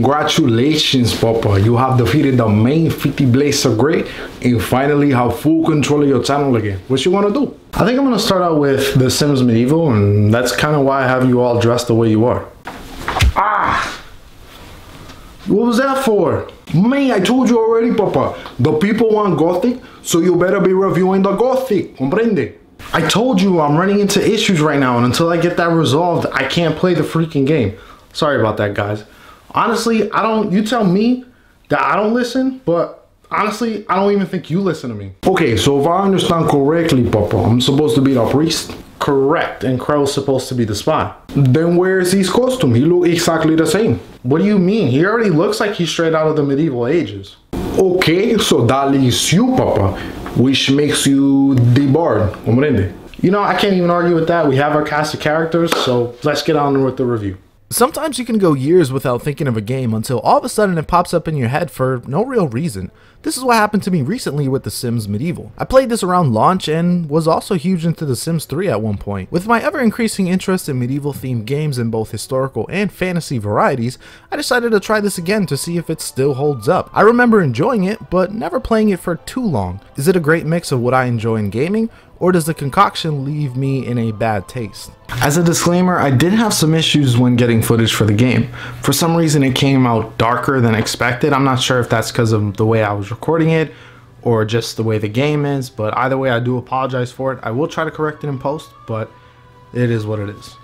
Congratulations, Papa. You have defeated the main 50 Blades of Great and finally have full control of your channel again. What you want to do? I think I'm going to start out with The Sims Medieval, and that's kind of why I have you all dressed the way you are. Ah! What was that for? Man, I told you already, Papa. The people want Gothic, so you better be reviewing the Gothic. Comprende? I told you I'm running into issues right now, and until I get that resolved, I can't play the freaking game. Sorry about that, guys. Honestly, you tell me that I don't listen, but honestly, I don't even think you listen to me. Okay, so if I understand correctly, Papa, I'm supposed to be the priest? Correct, and Crow's supposed to be the spy. Then where's his costume? He look exactly the same. What do you mean? He already looks like he's straight out of the medieval ages. Okay, so that leaves you, Papa, which makes you the bard, comprende? You know, I can't even argue with that. We have our cast of characters, so let's get on with the review. Sometimes you can go years without thinking of a game until all of a sudden it pops up in your head for no real reason. This is what happened to me recently with The Sims Medieval. I played this around launch and was also huge into The Sims 3 at one point. With my ever increasing interest in medieval themed games in both historical and fantasy varieties, I decided to try this again to see if it still holds up. I remember enjoying it, but never playing it for too long. Is it a great mix of what I enjoy in gaming, or does the concoction leave me in a bad taste? As a disclaimer, I did have some issues when getting footage for the game. For some reason it came out darker than expected. I'm not sure if that's because of the way I was recording it or just the way the game is, but either way I do apologize for it. I will try to correct it in post, but it is what it is.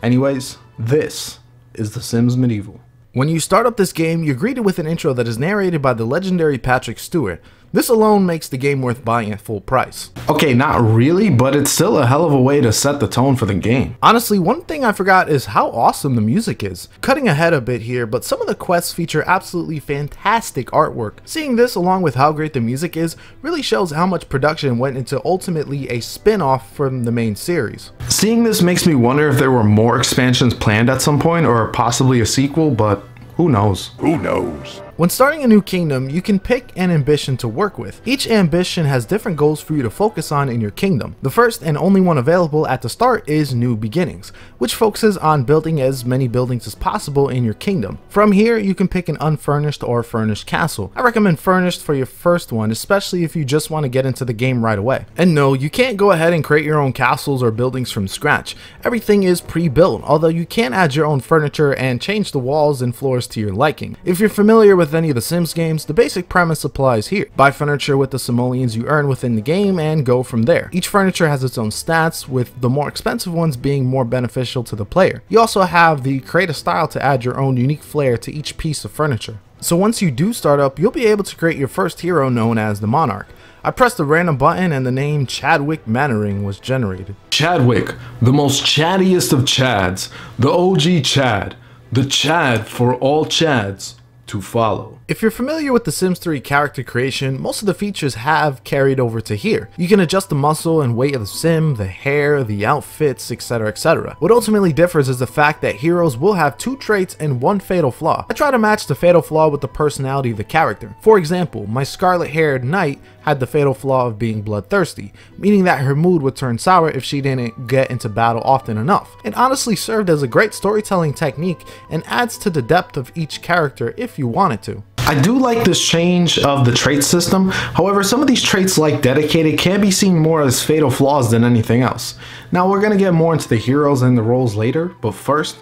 Anyways, this is The Sims Medieval. When you start up this game, you're greeted with an intro that is narrated by the legendary Patrick Stewart. This alone makes the game worth buying at full price. Okay, not really, but it's still a hell of a way to set the tone for the game. Honestly, one thing I forgot is how awesome the music is. Cutting ahead a bit here, but some of the quests feature absolutely fantastic artwork. Seeing this along with how great the music is really shows how much production went into ultimately a spin-off from the main series. Seeing this makes me wonder if there were more expansions planned at some point or possibly a sequel, but who knows? Who knows? When starting a new kingdom, you can pick an ambition to work with. Each ambition has different goals for you to focus on in your kingdom. The first and only one available at the start is New Beginnings, which focuses on building as many buildings as possible in your kingdom. From here, you can pick an unfurnished or furnished castle. I recommend furnished for your first one, especially if you just want to get into the game right away. And no, you can't go ahead and create your own castles or buildings from scratch. Everything is pre-built, although you can add your own furniture and change the walls and floors to your liking. If you're familiar with any of the Sims games, the basic premise applies here. Buy furniture with the simoleons you earn within the game and go from there. Each furniture has its own stats, with the more expensive ones being more beneficial to the player. You also have the create a style to add your own unique flair to each piece of furniture. So once you do start up, you'll be able to create your first hero known as the Monarch. I pressed a random button and the name Chadwick Mannering was generated. Chadwick, the most chattiest of Chads, the OG Chad, the Chad for all Chads to follow. If you're familiar with The Sims 3 character creation, most of the features have carried over to here. You can adjust the muscle and weight of the sim, the hair, the outfits, etc, etc. What ultimately differs is the fact that heroes will have 2 traits and 1 fatal flaw. I try to match the fatal flaw with the personality of the character. For example, my scarlet-haired knight had the fatal flaw of being bloodthirsty, meaning that her mood would turn sour if she didn't get into battle often enough. It honestly served as a great storytelling technique and adds to the depth of each character if you wanted to. I do like this change of the trait system. However, some of these traits like dedicated can be seen more as fatal flaws than anything else. Now we're going to get more into the heroes and the roles later, but first,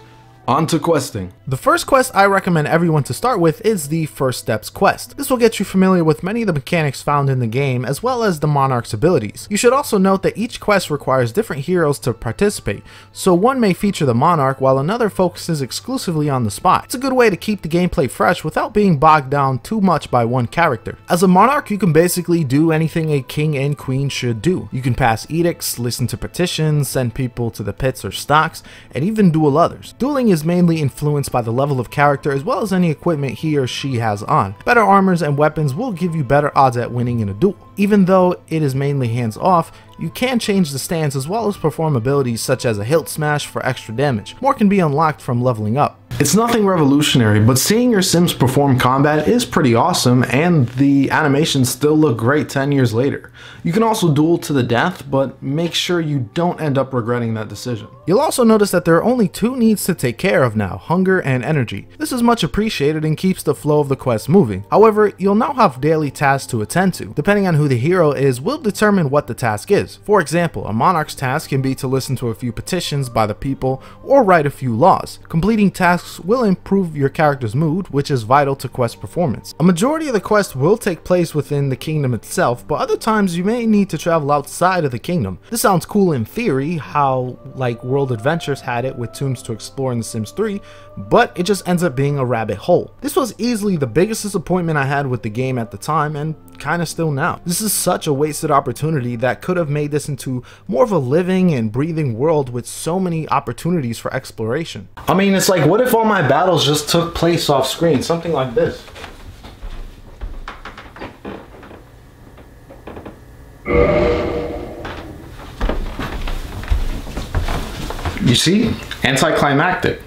on to questing. The first quest I recommend everyone to start with is the First Steps quest. This will get you familiar with many of the mechanics found in the game, as well as the Monarch's abilities. You should also note that each quest requires different heroes to participate, so one may feature the Monarch while another focuses exclusively on the spy. It's a good way to keep the gameplay fresh without being bogged down too much by one character. As a Monarch, you can basically do anything a king and queen should do. You can pass edicts, listen to petitions, send people to the pits or stocks, and even duel others. Dueling is mainly influenced by the level of character as well as any equipment he or she has on. Better armors and weapons will give you better odds at winning in a duel. Even though it is mainly hands off, you can change the stance as well as perform abilities such as a hilt smash for extra damage. More can be unlocked from leveling up. It's nothing revolutionary, but seeing your Sims perform combat is pretty awesome, and the animations still look great 10 years later. You can also duel to the death, but make sure you don't end up regretting that decision. You'll also notice that there are only two needs to take care of now, hunger and energy. This is much appreciated and keeps the flow of the quest moving. However, you'll now have daily tasks to attend to. Depending on who the hero is will determine what the task is. For example, a monarch's task can be to listen to a few petitions by the people or write a few laws. Completing tasks will improve your character's mood, which is vital to quest performance. A majority of the quest will take place within the kingdom itself, but other times you may need to travel outside of the kingdom. This sounds cool in theory, how like World Adventures had it with tombs to explore in The Sims 3, but it just ends up being a rabbit hole. This was easily the biggest disappointment I had with the game at the time, and kinda still now. This is such a wasted opportunity that could have made this into more of a living and breathing world with so many opportunities for exploration. I mean, it's like, what if all my battles just took place off screen? Something like this. You see? Anticlimactic.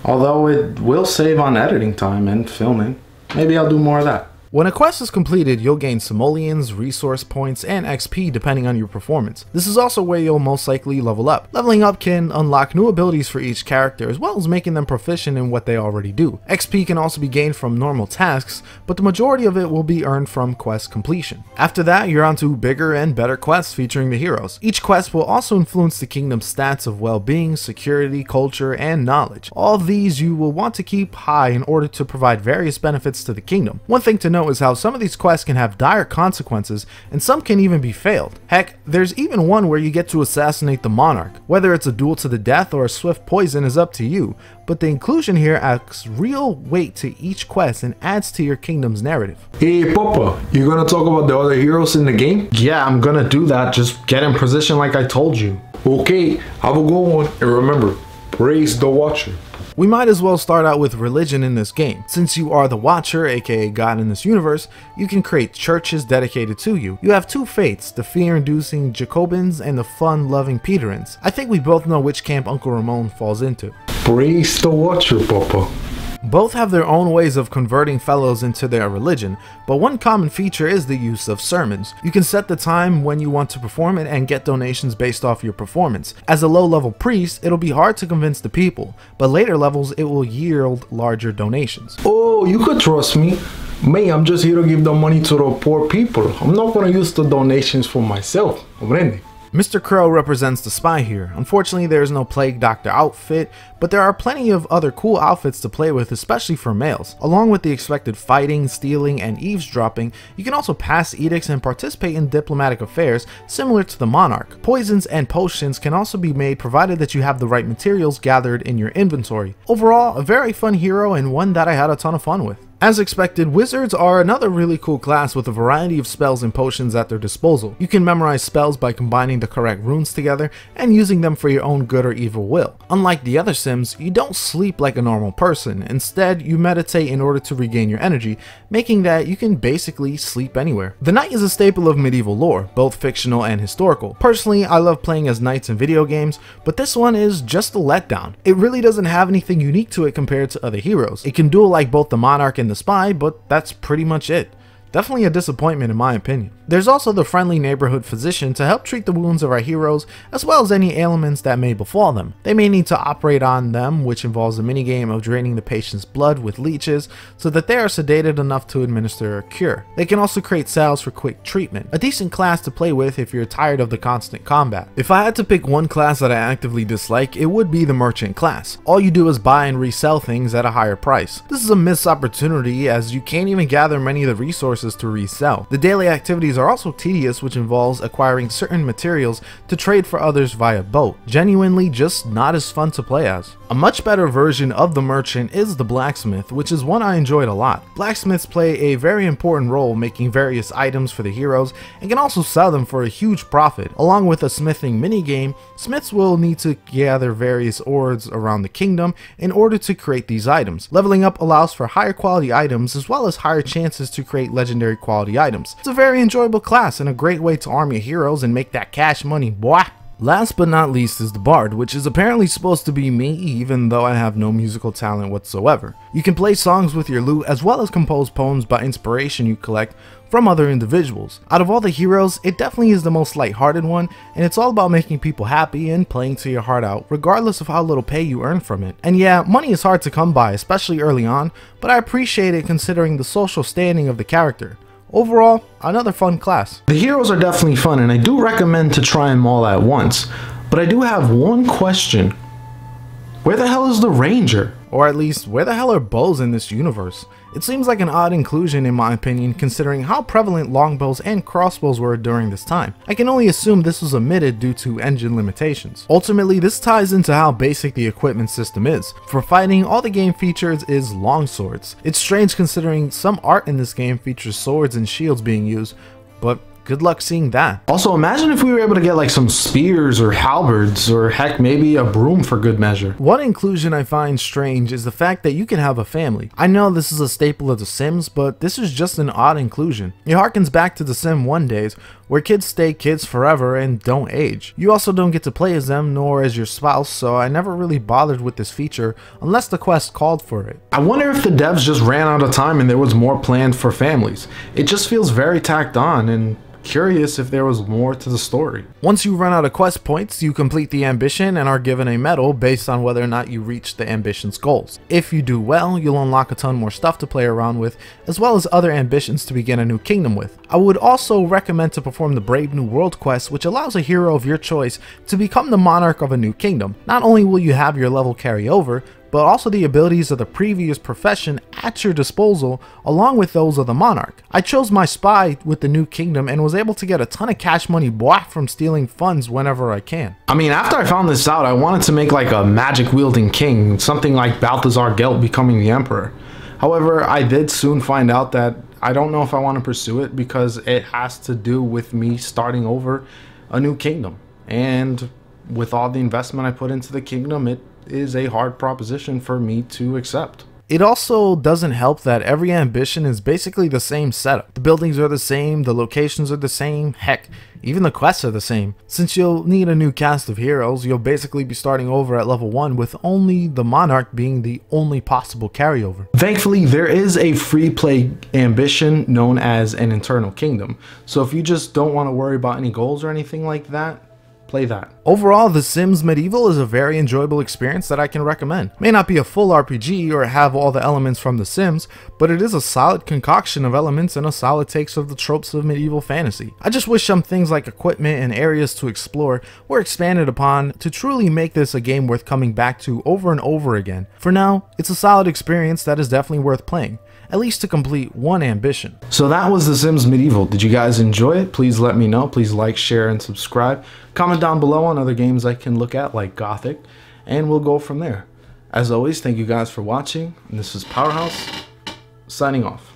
Although it will save on editing time and filming. Maybe I'll do more of that. When a quest is completed, you'll gain simoleons, resource points, and XP depending on your performance. This is also where you'll most likely level up. Leveling up can unlock new abilities for each character, as well as making them proficient in what they already do. XP can also be gained from normal tasks, but the majority of it will be earned from quest completion. After that, you're on to bigger and better quests featuring the heroes. Each quest will also influence the kingdom's stats of well-being, security, culture, and knowledge. All of these you will want to keep high in order to provide various benefits to the kingdom. One thing to note is how some of these quests can have dire consequences, and some can even be failed. Heck, there's even one where you get to assassinate the monarch. Whether it's a duel to the death or a swift poison is up to you, but the inclusion here adds real weight to each quest and adds to your kingdom's narrative. Hey Papa, you gonna talk about the other heroes in the game? Yeah, I'm gonna do that. Just get in position like I told you. Okay, have a good one, and remember, praise the Watcher. We might as well start out with religion in this game. Since you are the Watcher, aka God in this universe, you can create churches dedicated to you. You have two faiths, the fear-inducing Jacobins and the fun-loving Peterins. I think we both know which camp Uncle Ramon falls into. Praise the Watcher, Papa. Both have their own ways of converting fellows into their religion, but one common feature is the use of sermons. You can set the time when you want to perform it and get donations based off your performance. As a low-level priest, it'll be hard to convince the people, but later levels it will yield larger donations. Oh, you could trust me. Me, I'm just here to give the money to the poor people. I'm not gonna use the donations for myself. Comprende? Mr. Crow represents the spy here. Unfortunately, there is no Plague Doctor outfit, but there are plenty of other cool outfits to play with, especially for males. Along with the expected fighting, stealing, and eavesdropping, you can also pass edicts and participate in diplomatic affairs similar to the Monarch. Poisons and potions can also be made provided that you have the right materials gathered in your inventory. Overall, a very fun hero and one that I had a ton of fun with. As expected, wizards are another really cool class with a variety of spells and potions at their disposal. You can memorize spells by combining the correct runes together and using them for your own good or evil will. Unlike the other Sims, you don't sleep like a normal person. Instead, you meditate in order to regain your energy, making that you can basically sleep anywhere. The knight is a staple of medieval lore, both fictional and historical. Personally, I love playing as knights in video games, but this one is just a letdown. It really doesn't have anything unique to it compared to other heroes. It can duel like both the Monarch and the Spy, but that's pretty much it. Definitely a disappointment in my opinion. There's also the friendly neighborhood physician to help treat the wounds of our heroes, as well as any ailments that may befall them. They may need to operate on them, which involves a minigame of draining the patient's blood with leeches so that they are sedated enough to administer a cure. They can also create cells for quick treatment, a decent class to play with if you're tired of the constant combat. If I had to pick one class that I actively dislike, it would be the merchant class. All you do is buy and resell things at a higher price. This is a missed opportunity as you can't even gather many of the resources to resell. The daily activities are also tedious, which involves acquiring certain materials to trade for others via boat. Genuinely just not as fun to play as. A much better version of the merchant is the blacksmith, which is one I enjoyed a lot. Blacksmiths play a very important role making various items for the heroes and can also sell them for a huge profit. Along with a smithing minigame, smiths will need to gather various ores around the kingdom in order to create these items. Leveling up allows for higher quality items as well as higher chances to create legendary quality items. It's a very enjoyable class and a great way to arm your heroes and make that cash money, boy. Last but not least is the Bard, which is apparently supposed to be me, even though I have no musical talent whatsoever. You can play songs with your lute as well as compose poems by inspiration you collect from other individuals. Out of all the heroes, it definitely is the most lighthearted one, and it's all about making people happy and playing to your heart out, regardless of how little pay you earn from it. And yeah, money is hard to come by, especially early on, but I appreciate it considering the social standing of the character. Overall, another fun class. The heroes are definitely fun, and I do recommend to try them all at once. But I do have one question. Where the hell is the ranger? Or at least, where the hell are bows in this universe? It seems like an odd inclusion in my opinion, considering how prevalent longbows and crossbows were during this time. I can only assume this was omitted due to engine limitations. Ultimately, this ties into how basic the equipment system is. For fighting, all the game features is longswords. It's strange considering some art in this game features swords and shields being used, but good luck seeing that. Also, imagine if we were able to get like some spears or halberds, or heck, maybe a broom for good measure. One inclusion I find strange is the fact that you can have a family. I know this is a staple of The Sims, but this is just an odd inclusion. It harkens back to the Sim 1 days, where kids stay kids forever and don't age. You also don't get to play as them, nor as your spouse, so I never really bothered with this feature unless the quest called for it. I wonder if the devs just ran out of time and there was more planned for families. It just feels very tacked on, and curious if there was more to the story. Once you run out of quest points, you complete the ambition and are given a medal based on whether or not you reach the ambition's goals. If you do well, you'll unlock a ton more stuff to play around with, as well as other ambitions to begin a new kingdom with. I would also recommend to perform the Brave New World quest, which allows a hero of your choice to become the monarch of a new kingdom. Not only will you have your level carry over, but also the abilities of the previous profession at your disposal along with those of the monarch. I chose my spy with the new kingdom and was able to get a ton of cash money back from stealing funds whenever I can. I mean, after I found this out, I wanted to make like a magic wielding king, something like Balthazar Gelt becoming the emperor. However, I did soon find out that I don't know if I want to pursue it because it has to do with me starting over a new kingdom. And with all the investment I put into the kingdom, it is a hard proposition for me to accept. It also doesn't help that every ambition is basically the same setup. The buildings are the same, the locations are the same, heck, even the quests are the same. Since you'll need a new cast of heroes, you'll basically be starting over at level 1 with only the monarch being the only possible carryover. Thankfully, there is a free play ambition known as an Internal Kingdom. So if you just don't want to worry about any goals or anything like that, play that. Overall, The Sims Medieval is a very enjoyable experience that I can recommend. May not be a full RPG or have all the elements from The Sims, but it is a solid concoction of elements and a solid takes of the tropes of medieval fantasy. I just wish some things like equipment and areas to explore were expanded upon to truly make this a game worth coming back to over and over again. For now, it's a solid experience that is definitely worth playing, at least to complete one ambition. So that was The Sims Medieval. Did you guys enjoy it? Please let me know. Please like, share, and subscribe. Comment down below on other games I can look at like Gothic, and we'll go from there. As always, thank you guys for watching, and this is Powerhouse, signing off.